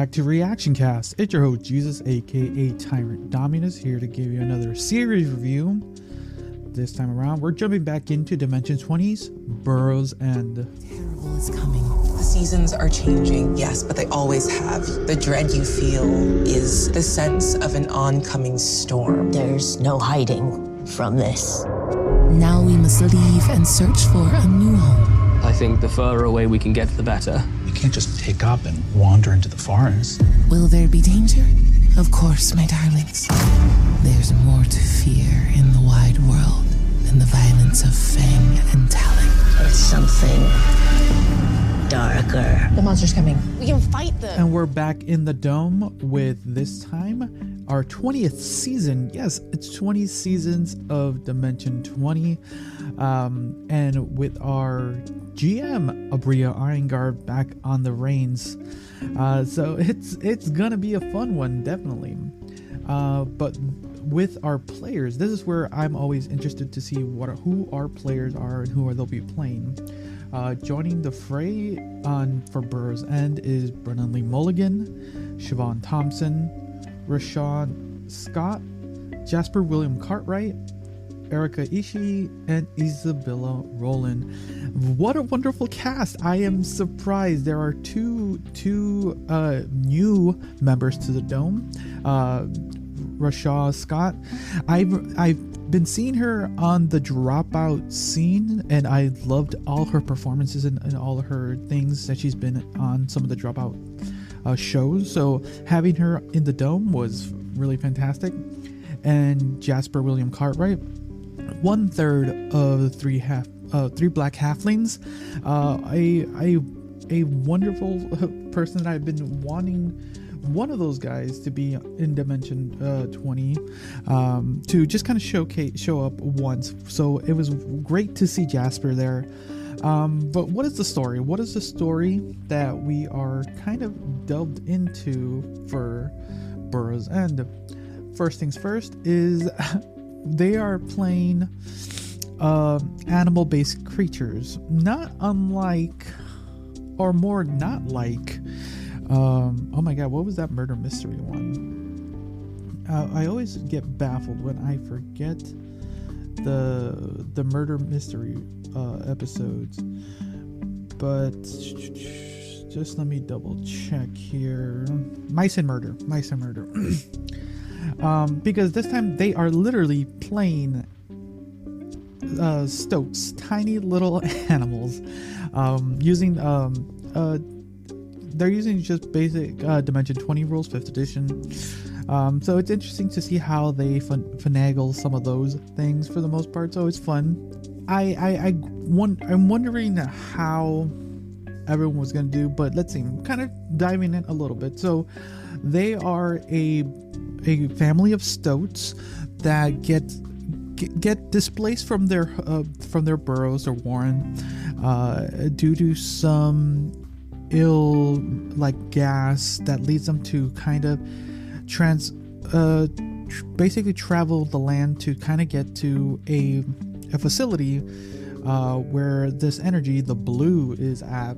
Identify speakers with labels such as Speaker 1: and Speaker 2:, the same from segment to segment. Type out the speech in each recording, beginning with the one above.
Speaker 1: back to Reactioncast. It's your host, Jesus, aka Tyrant Dominus, here to give you another series review. This time around, we're jumping back into Dimension 20's Burrow's End.
Speaker 2: Terrible is coming. The seasons are changing, yes, but they always have. The dread you feel is the sense of an oncoming storm.
Speaker 3: There's no hiding from this.
Speaker 2: Now we must leave and search for a new home.
Speaker 4: I think the further away we can get, the better.
Speaker 5: You can't just pick up and wander into the forest.
Speaker 2: Will there be danger? Of course, my darlings. There's more to fear in the wide world than the violence of fang and talon.
Speaker 3: It's something darker.
Speaker 6: The monster's coming. We can fight them.
Speaker 1: And we're back in the dome with, this time, our 20th season. Yes, it's 20 seasons of Dimension 20. And with our GM, Abria Ironguard, back on the reins. So it's gonna be a fun one, definitely. But with our players, this is where I'm always interested to see who our players are and who they'll be playing. Joining the fray for Burrow's End is Brennan Lee Mulligan, Siobhan Thompson, Rashawn Scott, Jasper William Cartwright, Erica Ishii, and Isabella Rowland. What a wonderful cast! I am surprised. There are two new members to the dome. Rashawn Scott. I've been seeing her on the Dropout scene, and I loved all her performances and all her things that she's been on some of the Dropout shows. So having her in the dome was really fantastic. And Jasper William Cartwright, 1/3 of the three black halflings, a wonderful person that I've been wanting one of those guys to be in Dimension 20, to just kind of show up once. So it was great to see Jasper there. But what is the story? What is the story that we are kind of delved into for Burrow's End? First things first is they are playing animal-based creatures, not unlike, or more not like, oh my god, what was that murder mystery one? I always get baffled when I forget the murder mystery episodes, but just let me double check here. Mice and Murder. Because this time they are literally playing stoats, tiny little animals, they're using just basic Dimension 20 rules, 5th edition. So it's interesting to see how they finagle some of those things for the most part. So it's fun. I'm wondering how everyone was going to do, but let's see. I'm kind of diving in a little bit. So they are a family of stoats that get displaced from their burrows or warren due to some ill gas that leads them to kind of basically travel the land to kind of get to a facility where this energy, the blue, is at.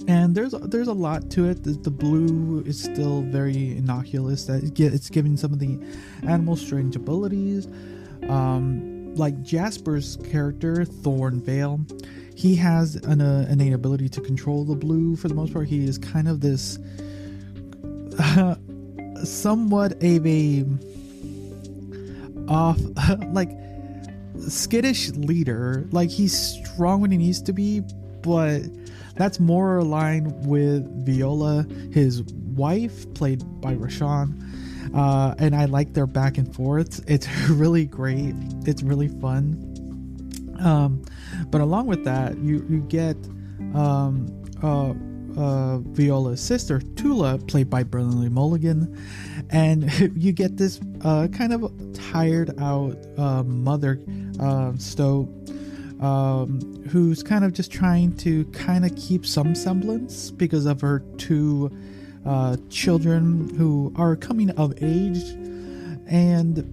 Speaker 1: And there's a lot to it. The blue is still very innocuous. That it's giving some of the animals strange abilities. Like Jasper's character, Thornvale, he has an innate ability to control the blue for the most part. He is kind of this somewhat of a off, skittish leader. Like, he's strong when he needs to be, but that's more aligned with Viola, his wife, played by Rashawn. And I like their back and forth. It's really great. It's really fun. But along with that, you get Viola's sister, Tula, played by Brennan Lee Mulligan, and you get this kind of tired out mother, Stowe, who's kind of just trying to kind of keep some semblance because of her two children who are coming of age, and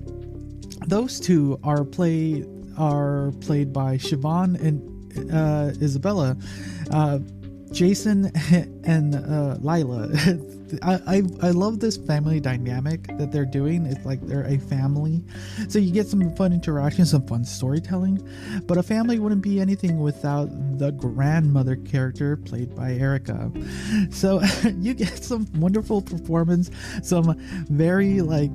Speaker 1: those two are played by Siobhan and Isabella. Jason and Lila, I love this family dynamic that they're doing. It's like they're a family, so you get some fun interactions, some fun storytelling. But a family wouldn't be anything without the grandmother character played by Erica. So you get some wonderful performance, some very like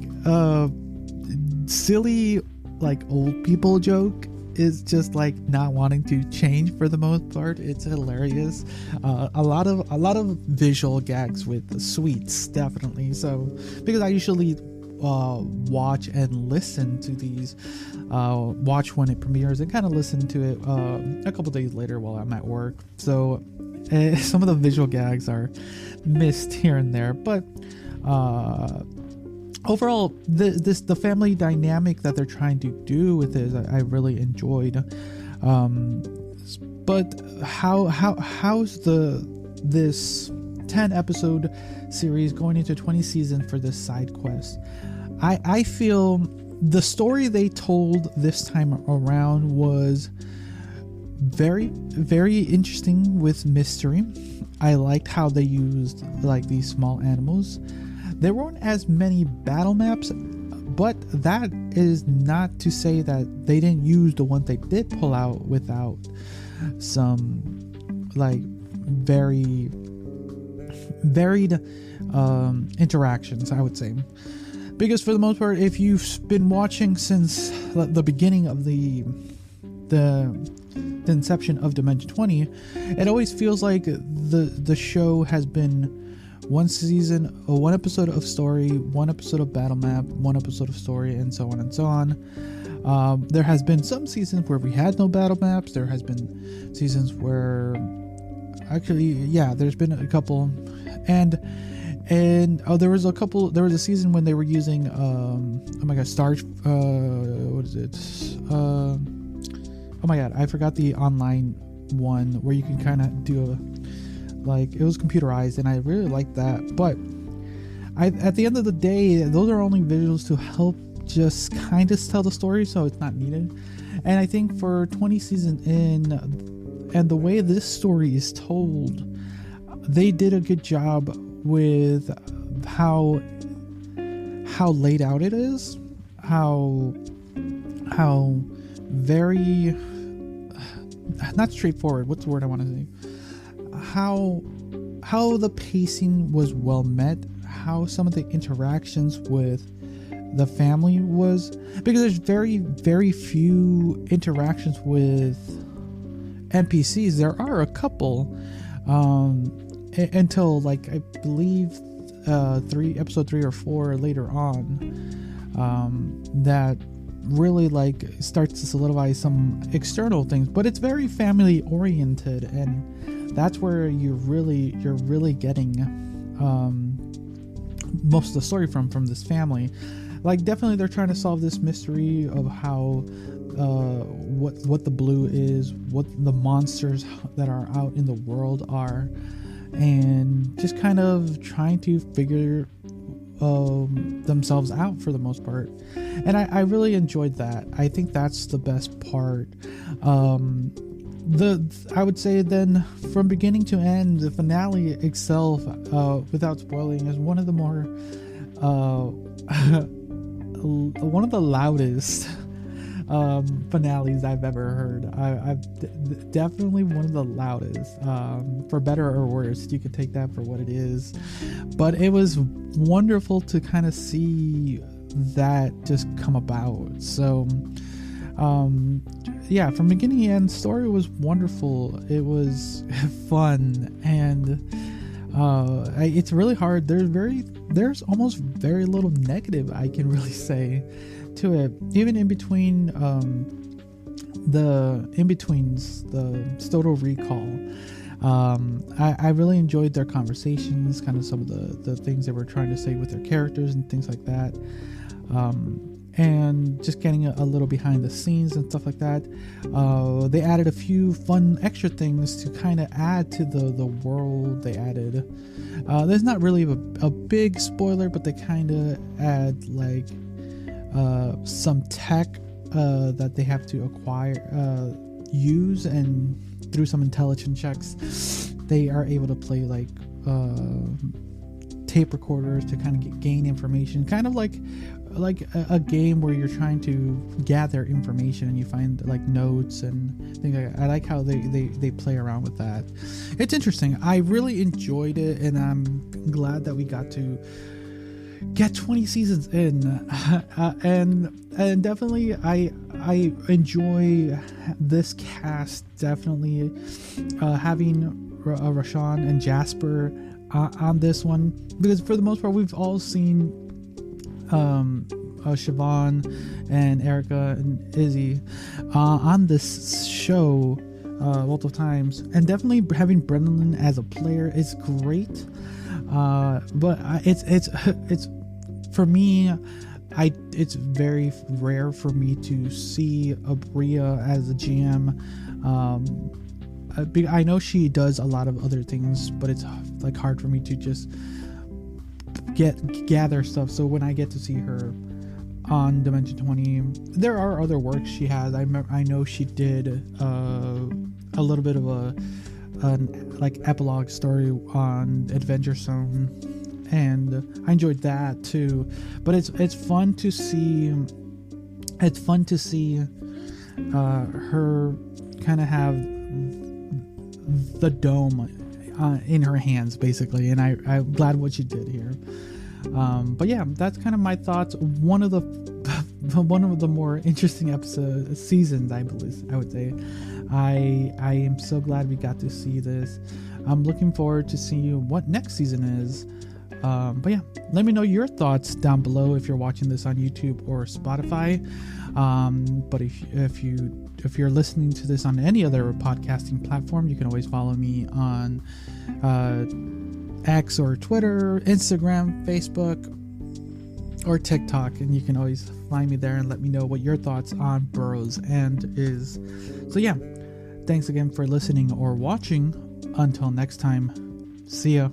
Speaker 1: silly like old people joke is just like not wanting to change for the most part. It's hilarious. A lot of visual gags with sweets, definitely. So because I usually watch and listen to these, watch when it premieres and kind of listen to it a couple days later while I'm at work. So some of the visual gags are missed here and there, but overall, the family dynamic that they're trying to do with it, I really enjoyed. But how's this 10 episode series going into 20 seasons for this side quest? I feel the story they told this time around was very, very interesting with mystery. I liked how they used like these small animals. There weren't as many battle maps, but that is not to say that they didn't use the ones they did pull out without some like very varied interactions, I would say. Because for the most part, if you've been watching since the beginning of the inception of Dimension 20, it always feels like the show has been one season, one episode of story, one episode of battle map, one episode of story, and so on and so on. There has been some seasons where we had no battle maps. There has been seasons where actually, yeah, there's been a couple, and there was a season when they were using oh my god, what is it? Oh my god, I forgot the online one where you can kind of do like it was computerized, and I really liked that. But at the end of the day, those are only visuals to help just kind of tell the story, so it's not needed. And I think for 20 seasons in, and the way this story is told, they did a good job with how laid out it is, how very not straightforward. What's the word I want to say? How the pacing was well met, how some of the interactions with the family was, because there's very, very few interactions with NPCs. There are a couple until like I believe episode 3 or 4 later on, that really like starts to solidify some external things, but it's very family oriented, and that's where you're really getting most of the story from this family. Like definitely they're trying to solve this mystery of how what the blue is, what the monsters that are out in the world are, and just kind of trying to figure themselves out for the most part. And I really enjoyed that. I think that's the best part. I would say then from beginning to end, the finale itself, without spoiling, is one of the more one of the loudest finales I've ever heard. I've definitely one of the loudest, for better or worse. You could take that for what it is, but it was wonderful to kind of see that just come about. So yeah, from beginning to end, story was wonderful. It was fun, and it's really hard. There's almost very little negative I can really say to it. Even in between the in-betweens, the Stoto recall, I really enjoyed their conversations, kind of some of the things they were trying to say with their characters and things like that, and just getting a little behind the scenes and stuff like that. They added a few fun extra things to kind of add to the world. They added there's not really a big spoiler, but they kind of add like some tech that they have to use, and through some intelligence checks they are able to play like tape recorders to kind of gain information, kind of like a game where you're trying to gather information and you find like notes and things like that. I like how they play around with that. It's interesting. I really enjoyed it, and I'm glad that we got to get 20 seasons in. And definitely I enjoy this cast, definitely having Rashawn and Jasper on this one, because for the most part we've all seen Siobhan and Erica and Izzy on this show multiple times, and definitely having Brendan as a player is great. But it's for me, it's very rare for me to see Abria as a GM. I know she does a lot of other things, but it's like hard for me to just gather stuff. So when I get to see her on Dimension 20, there are other works she has. I know she did a little bit of an like epilogue story on Adventure Zone, and I enjoyed that too. But it's fun to see. It's fun to see her kind of have the dome in her hands, basically, and I'm glad what she did here. But yeah, that's kind of my thoughts. One of the more interesting seasons, I would say. I am so glad we got to see this. I'm looking forward to seeing what next season is. But yeah, let me know your thoughts down below if you're watching this on YouTube or Spotify. But if you're listening to this on any other podcasting platform, you can always follow me on X or Twitter, Instagram, Facebook, or TikTok, and you can always find me there and let me know what your thoughts on Burrow's End is. So yeah, thanks again for listening or watching. Until next time, see ya.